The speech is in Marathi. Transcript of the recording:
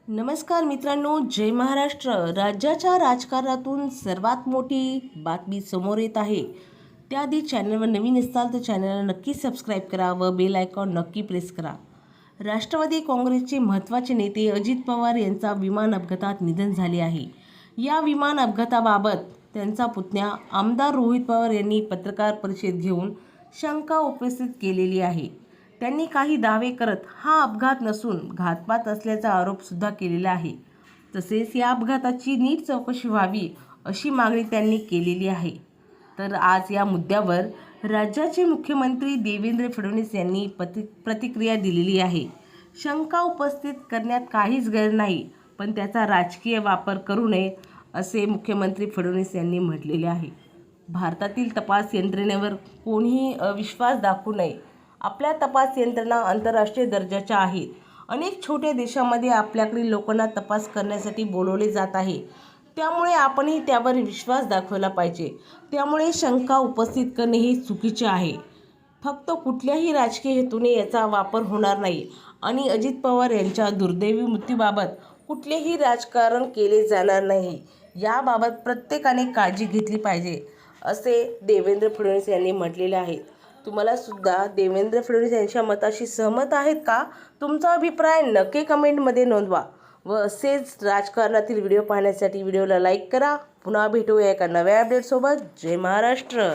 नमस्कार मित्रांनो, जय महाराष्ट्र. राज्याच्या राजकारणातून सर्वात मोठी बातमी समोर येत आहे. त्याआधी चॅनलवर नवीन असाल तर चॅनलला नक्की सबस्क्राईब करा व बेल आयकॉन नक्की प्रेस करा. राष्ट्रवादी काँग्रेसचे महत्त्वाचे नेते अजित पवार यांचा विमान अपघातात निधन झाले आहे. या विमान अपघाताबाबत त्यांचा पुतण्या आमदार रोहित पवार यांनी पत्रकार परिषद घेऊन शंका उपस्थित केलेली आहे. त्यांनी काही दावे करत हा अपघात नसून घातपात असल्याचा आरोपसुद्धा केलेला आहे. तसेच या अपघाताची नीट चौकशी व्हावी अशी मागणी त्यांनी केलेली आहे. तर आज या मुद्द्यावर राज्याचे मुख्यमंत्री देवेंद्र फडणवीस यांनी प्रतिक्रिया दिलेली आहे. शंका उपस्थित करण्यात काहीच गैर नाही, पण त्याचा राजकीय वापर करू नये असे मुख्यमंत्री फडणवीस यांनी म्हटलेले आहे. भारतातील तपास यंत्रणेवर कोणीही अविश्वास दाखवू नये. आपल्या तपास यंत्रणा आंतरराष्ट्रीय दर्जाच्या आहेत. अनेक छोट्या देशांमध्ये आपल्याकडील लोकांना तपास करण्यासाठी बोलवले जात आहे. त्यामुळे आपणही त्यावर विश्वास दाखवला पाहिजे. त्यामुळे शंका उपस्थित करणे हे चुकीचे आहे. फक्त कुठल्याही राजकीय हेतूने याचा वापर होणार नाही आणि अजित पवार यांच्या दुर्दैवी मृत्यूबाबत कुठलेही राजकारण केले जाणार नाही. याबाबत प्रत्येकाने काळजी घेतली पाहिजे असे देवेंद्र फडणवीस यांनी म्हटलेले आहे. तुम्हाला सुद्धा देवेंद्र फडणवीस यांच्या मताशी सहमत आहेत का? तुमचा अभिप्राय नक्की कमेंटमध्ये नोंदवा व असेच राजकारणातील व्हिडिओ पाहण्यासाठी व्हिडिओला लाईक करा. पुन्हा भेटूया एका नव्या अपडेटसोबत. जय महाराष्ट्र.